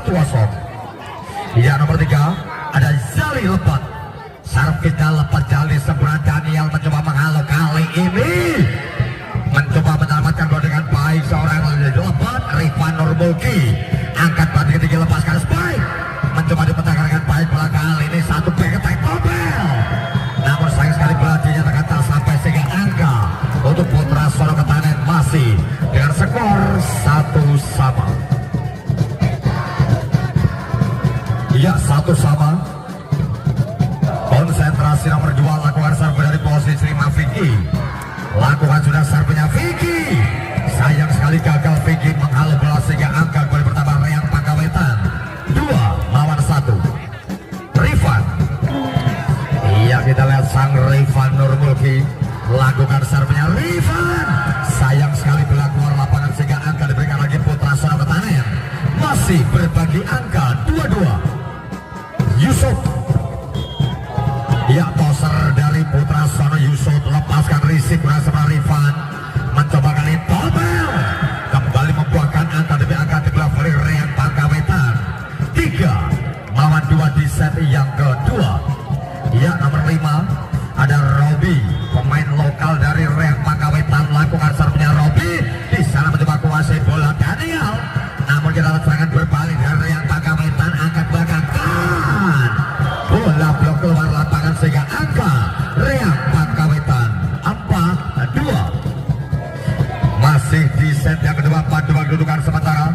Tuasok. Ya, nomor 3 ada Zali lepat. Servisnya lepas Zali sebelah. Daniel mencoba menghalau, kali ini mencoba menyelamatkan bola dengan baik seorang lebat Rifan Nurmulki. Angkat batu ketika lepaskan spike, mencoba dipecahkan dengan baik bola kali ini. Satu back attack Tobel, namun sayang sekali bola dinyatakan tak sampai sehingga angka untuk Putra Solo Ketanen masih dengan skor 1-1. Ya, 1-1. Konsentrasi nomor 2 lakukan serve dari posisi 5 Vicky. Lakukan sudah serve-nya Vicky. Sayang sekali gagal Vicky menghalau bola sehingga angka kembali bertambah. Reyang Pangkawetan 2-1. Rifan. Iya, kita lihat sang Rifan Nurmulki lakukan serve-nya. Rifan sayang sekali bola keluar lapangan sehingga angka diberikan lagi Putra Solo Ketanen. Masih berbagi angka 2-2. Yusuf. Ya, toser dari Putra Sono. Yusuf lepaskan risik bersama Rifan, mencoba kali Tobel kembali membuahkan angka demi angka di bola voli Reyang Pangkawetan 3-2 di set yang kedua. Ya, nomor 5 ada Robi, pemain lokal dari Reyang Pangkawetan. Lakukan serve-nya Robi, di sana mencoba kuasai bola Daniel, namun kita lihat serangan berbalik dari Reyang Pangkawetan. Angkat belakang, bola blok keluar lapangan sehingga angka Reyang Pangkawetan 4-2. Masih di set yang kedua 4-2 kedudukan sementara.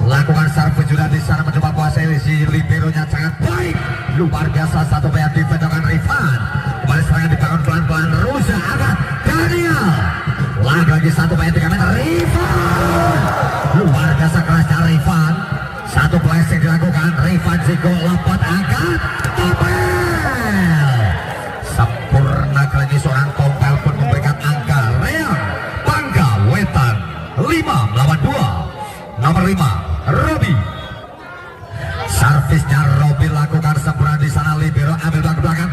Lakukan serve juga di sana mencoba kuasai si liberonya sangat baik, luar biasa. Satu bayar dipedangkan Rifan, kembali serangan dibangun pelan-pelan. Ruza angkat Daniel, lagi satu bayar 3 meter. Rifan luar biasa kerasnya Rifan. Satu blessing dilakukan Rifan Ziko lepas angkat Tobel. Sempurna kali ini seorang Tobel pun memberikan angka Reyang Pangkawetan 5-2. Nomor 5 Robi. Servisnya Robi lakukan sempurna di sana. Libero ambil belakang.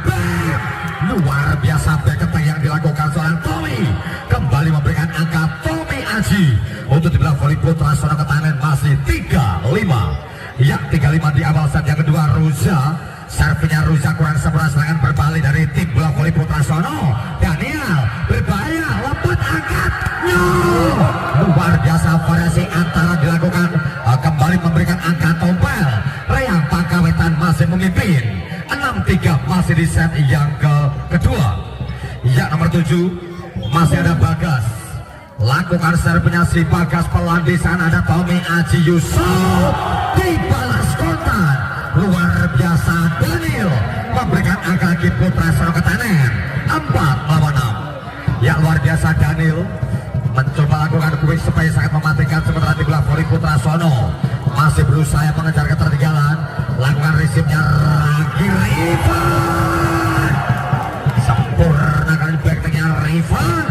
Luar biasa back attack yang dilakukan seorang Tommy. Kembali memberikan angka Tommy Aji untuk di belakang voli Putra Solo Ketanen masih 3-5. Ya, 3-5 di awal set yang kedua. Ruza, servisnya Ruza kurang sempurna. Serangan berbalik dari tim bola voli Putra Sono. Daniel berbahaya, lepas angkat. No! Luar biasa variasi antara dilakukan. Kembali memberikan angka Tobel. Reyang Pangkawetan masih memimpin 6-3 masih di set yang kedua. Ya, nomor 7 masih ada Bagas. Lakukan servisnya si Bagas pelan. Di sana ada Tommy Aji Yusuf, dibalas kontan. Luar biasa Daniel memberikan angka lagi Putra Solo Ketanen 4-6. Ya, luar biasa Daniel mencoba lakukan quick supaya sangat mematikan. Sementara di bola voli Putra Sono masih berusaha mengejar ketertinggalan. Lakukan resipnya lagi Rifan, sempurna kali backnya Rifan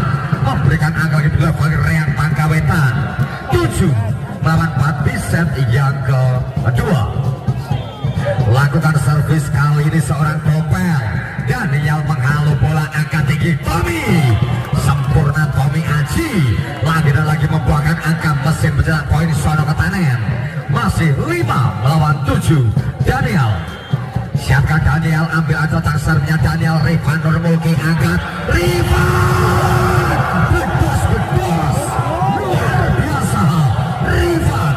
memberikan angka lagi di bola voli Reyang Pangkawetan 7-4 di set yang kedua. Lakukan servis kali ini seorang Tobel. Daniel menghalau bola angka tinggi Tommy, sempurna Tommy Aji lagi dan lagi membuahkan angka mesin mencetak poin Sono Ketanen masih 5-7. Daniel, siapkan Daniel, ambil aja serve-nya Daniel. Rifan Nurmulki angkat. Rifan bebas luar biasa. Rifan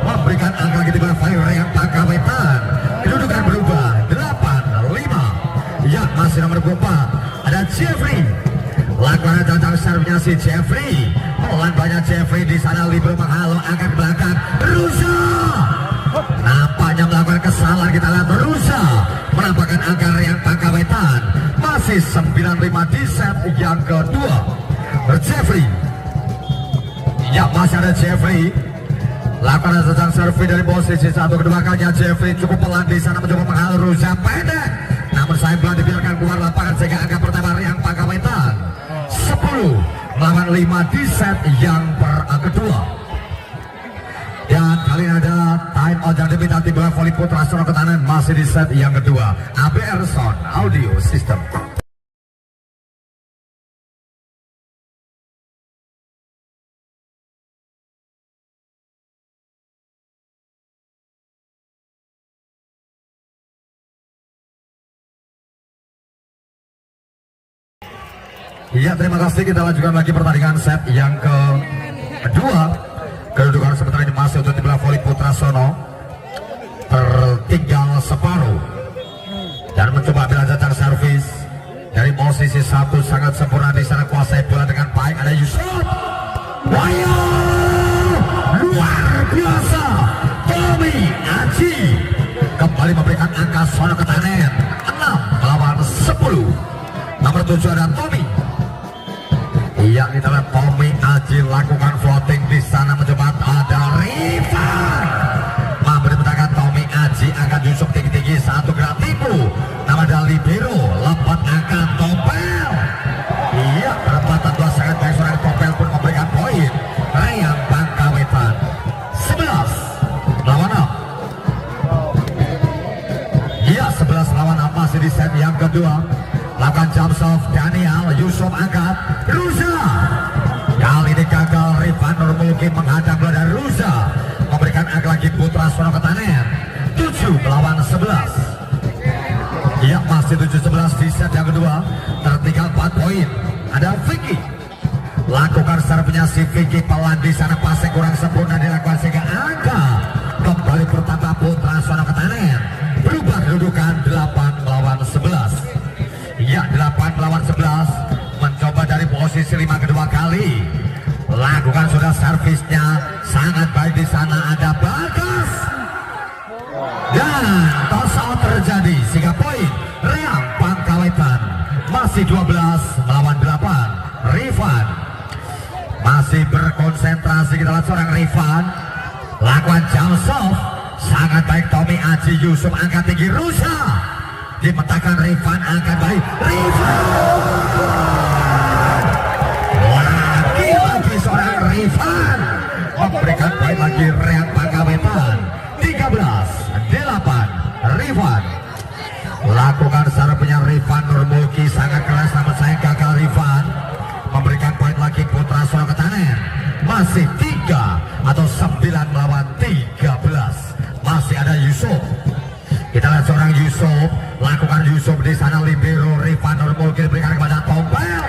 memberikan angka lagi di bola voli Reyang Pangkawetan. Kedudukan berubah 8-5. Ya, masih nomor 24 ada Jeffrey. Lakukan tentang serve-nya si Jeffrey. Pelan banyak Jeffrey di sana. Libero menghalau angkat belakang. Ruza nampaknya melakukan kesalahan. Kita lihat Ruza menampakkan angka Reyang Pangkawetan masih 9-5 di set yang kedua. Jeffrey. Ya, masih ada Jeffrey. Lakukan tentang serve dari posisi satu kedua kalinya. Jeffrey cukup pelan di sana mencoba menghalau. Ruza pendek, namun saya belum dibiarkan keluar lapangan sehingga angka pertama Reyang Pangkawetan 10-5 di set yang kedua. Dan kali ini ada time out yang diminta tim bola voli Putra Solo Ketanen masih di set yang kedua. ABR Sound Audio System. Ya, terima kasih. Kita lanjutkan lagi pertandingan set yang kedua. Kedudukan sementara ini masih untuk di belah voli putra sono, tertinggal separuh dan mencoba belajar servis dari posisi satu sangat sempurna di sana, kuasai bola dengan baik. Ada Yusuf, Wayo, luar biasa. Tommy Aji kembali memberikan angka sono ketahanan 6 melawan 10. Nomor 7 ada Tommy. Iya, kita lihat Tommy Aji lakukan floating di sana, mencoba ada Rifan memberitakan Tommy Aji angkat Yusuf tinggi-tinggi, satu gerak tipu. Nama ada libero, lepas angkat Topel. Iya, perempatan dua sangat baik, seorang Topel pun memberikan poin. Rayang Bangkawetan 11 lawan 6. Iya, 11 lawan 6 masih di set yang kedua. Lakukan jump serve Daniel, Yusuf angkat Ruza. Kali ini gagal, Rifan Nurmulki menghadang bola dari Ruza, memberikan angka lagi putra sono ketahanan 7 melawan 11. Iya, masih 7-11 di set yang kedua, tertinggal 4 poin. Ada Vicky, lakukan servisnya si Vicky, pelan di sana, pasnya kurang sempurna dilakukan sehingga angka kembali bertambah putra sono ketahanan, berubah kedudukan 8 melawan 11. Ya, 8 melawan 11, mencoba dari posisi 5 kedua kali. Lakukan sudah servisnya sangat baik di sana, ada Bagas. Dan toss out terjadi sehingga poin Rayang Bangkawetan masih 12 melawan 8. Rifan masih berkonsentrasi, kita lihat seorang Rifan lakukan jump serve sangat baik. Tommy Aji, Yusuf angkat tinggi, Rusa dimetakan, Rifan angkat baik, Rifan lagi seorang Rifan memberikan poin lagi. Rayang Bangkawetan 13-8. Rifan lakukan servisnya, Rifan Nurmulki sangat keras, namun sayang gagal. Rifan memberikan poin lagi putra sono ketahanan masih 3 atau 9 melawan 13. Masih ada Yusuf, kita lihat seorang Yusuf, lakukan Yusuf di sana, libero Rifan Nurmulki diberikan kepada Tompel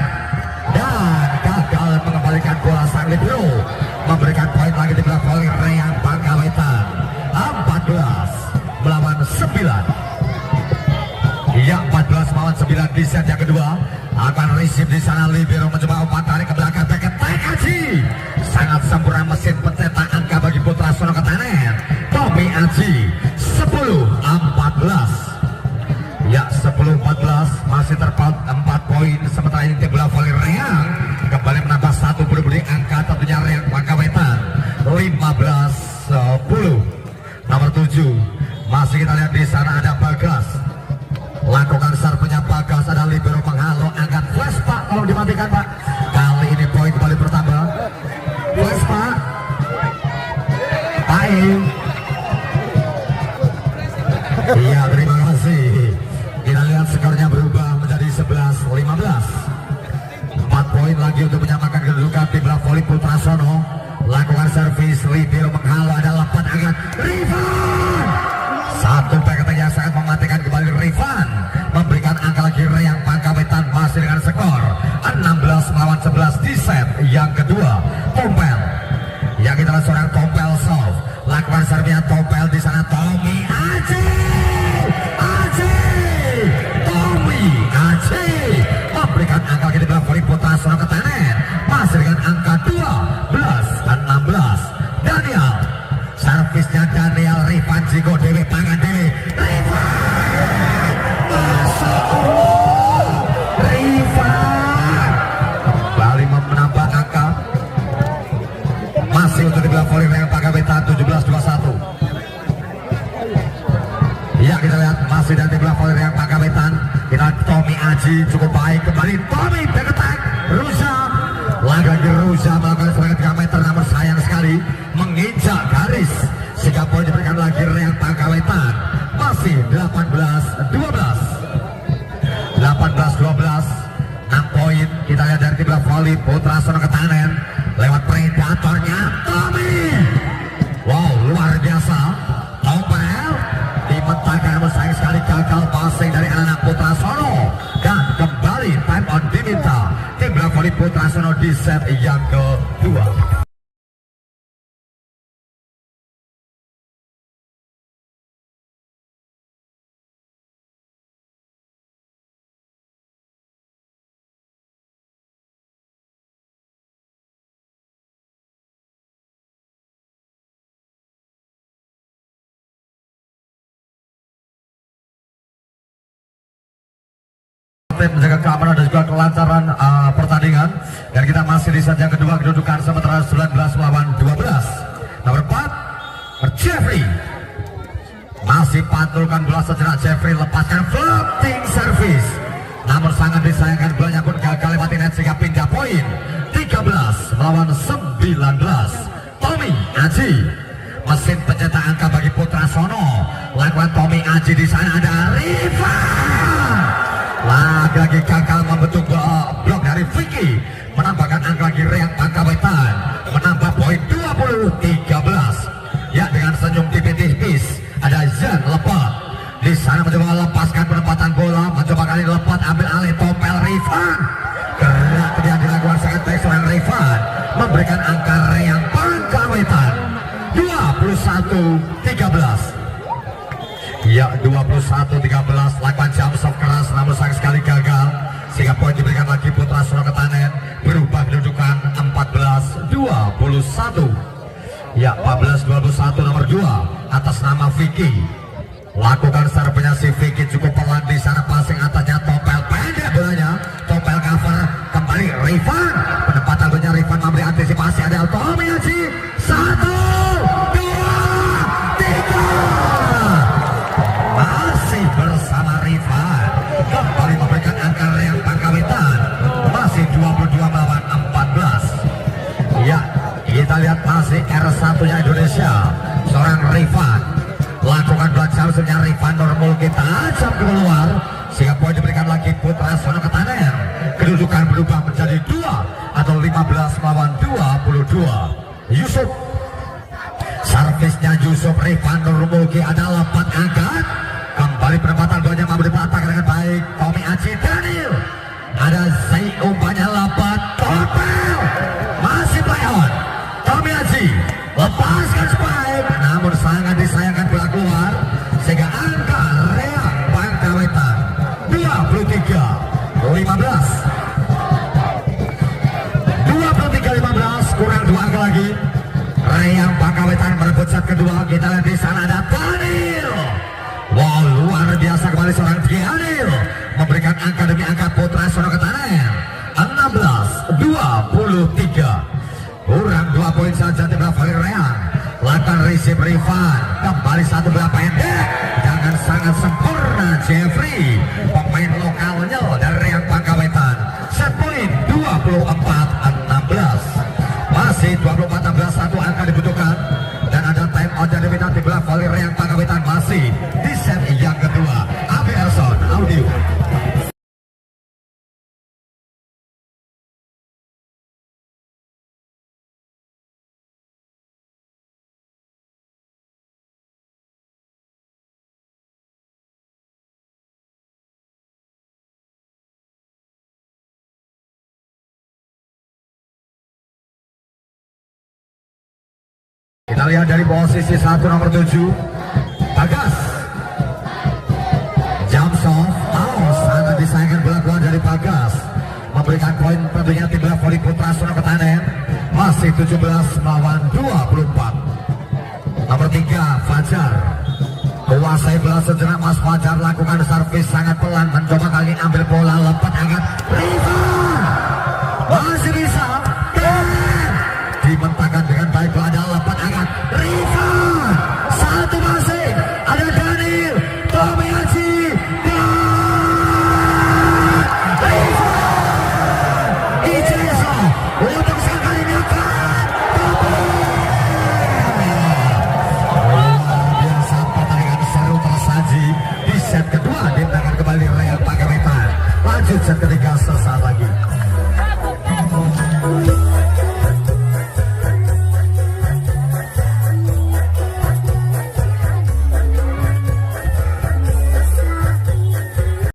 dan gagal mengembalikan bola. Sang libero memberikan poin lagi di belah voli Rayang Bangkawetan 14 melawan 9. Iya, 14 melawan 9 di set yang kedua. Akan receive di sana, libero mencoba umpan tarik ke belakang, back Aji sangat sempurna, mesin pencetak angka bagi putra sono ketahanan Tommy Aji 10-14. Ya, 10-14 masih terpaut 4 poin. Sementara ini tim bola voli Rayang kembali menambah 1 beri angka, tentunya Rayang Bangkawetan 15-10. Nomor 7 masih kita lihat di sana ada Bagas, lakukan servisnya Bagas, ada libero menghalau, angkat flash Pak, kalau dimatikan Pak. Kali ini poin kembali bertambah. Flash Pak, baik. Iya, terima kasih. Kita lihat skornya berubah menjadi 11-15. 4 poin lagi untuk menyamakan kedudukan tim bola voli putra sono. Lakukan servis, libero menghalau, ada lepas angkat Rifan. Satu paketan yang sangat mematikan, kembali Rifan memberikan angka lagi. Rayang Bangkawetan masih dengan skor 16 melawan 11 di set yang kedua. Tompel, yang kita lihat seorang Tompel solve, lakukan servisnya Tompel di sana, Tommy Aji. Tommy Aji memberikan angka lagi di belah voli putra sono ketahanan masih dengan angka 12-16. Daniel, servisnya Daniel, Rifan Jiko Dewi, tangan Dewi, Rifan, Masya Allah, Rifan kembali menambah angka masih untuk di belah voli Rayang Bangkawetan 17-21. Ya, kita lihat masih dari belah voli Rayang Bangkawetan. Kita Tommy Aji cukup baik, kembali Tommy back attack, Rusa lagi Rusa melakukan serangan 3 meter, namun sayang sekali menginjak garis sehingga poin diberikan lagi Rayang Bangkawetan masih 18-12. 6 poin kita lihat dari tim bola voli putra sono ketahanan lewat predatornya Tommy. Wow, luar biasa. Tompel dimentahkan, namun sayang sekali gagal passing dari anak-anak putra sono, dan kembali time on diminta tim bola di set yang kedua. Menjaga keamanan dan juga kelancaran pertandingan, dan kita masih di set yang kedua, kedudukan sementara 19 melawan 12. Nomor 4 Jeffrey masih pantulkan bola sejenak. Jeffrey lepaskan floating service, namun sangat disayangkan bolanya pun gagal lewati net sehingga pindah poin 13 melawan 19. Tommy Aji mesin pencetak angka bagi Putra Sono. Lakukan Tommy Aji, di sana ada Rifan. Lagi-lagi gagal membentuk blok dari Vicky, menambahkan angka lagi Rian Pangkawetan, menambah poin 20-13. Ya, dengan senyum tipis-tipis ada Jan lepat, di sana mencoba lepaskan penempatan bola, mencoba kali lepat, ambil alih Topel Rifan. Gerak kemudian dilakukan sangat baik seorang Rifan, memberikan angka Rian Pangkawetan 21-13. Ya, 21-13. Lakukan jump shot keras namun sayang sekali gagal, sehingga poin diberikan lagi Putra Sono Ketanen, berubah kedudukan 14-21. Ya, 14-21 nomor 2 atas nama Vicky. Lakukan servisnya si Vicky cukup pelan, di sana passing atasnya Topel, pendek bolanya, Topel cover kembali Rifan, penempatan bolanya Rifan memberi antisipasi, ada Tommy Aji. 1, 2, 3. Masih bersama Rifan, kembali memberikan angka Rian Pangkawetan, masih 22 melawan 14. Ya, kita lihat masih R1-nya Indonesia, seorang Rifan. Lakukan belajar sebenarnya Rifan normal kita ajak keluar, sehingga poin diberikan lagi Putra Sono Ketanen. Kedudukan berubah menjadi 2 atau 15 melawan 22. Yusuf, servisnya Yusuf, Rifan Nurmulki ada lepat angkat, kembali penempatan bolanya mampu dipatahkan dengan baik Tommy Aji. Daniel, ada Zai umpannya lepat, Topel masih play on. Tommy Aji lepaskan spike, namun sangat disayangkan bola keluar, sehingga angka Rian Pangkawetan 23-15. 23-15, kurang 2 angka lagi. Rian Pangkawetan merebut set kedua. Kita lihat di sana ada Daniel. Wow, luar biasa kembali seorang Daniel, memberikan angka demi angka Putra Sono Ketanen 16-23. Kurang 2 poin saja tim Rian. Lakukan receive Rifan, kembali satu bola pendek dengan sangat sempurna Jeffrey, pemain lokalnya dari Rian Pangkawetan. Set poin 24-16. Masih 24-16, satu angka dibutuhkan, dan ada time out yang diminta tim Rian Pangkawetan. Masih di set yang kedua. Abi Erson audio. Kita lihat dari posisi 1 nomor 7 Bagas, jump shot, sangat disayangkan bola keluar dari Bagas, memberikan poin tentunya tim voli Putra Sono Ketanen, masih 17 melawan 24. Nomor 3 Fajar, kuasai bola sejenak Mas Fajar, lakukan servis sangat pelan, mencoba kali ambil bola lepas angkat Rifan, masih bisa dimentahkan dengan baik.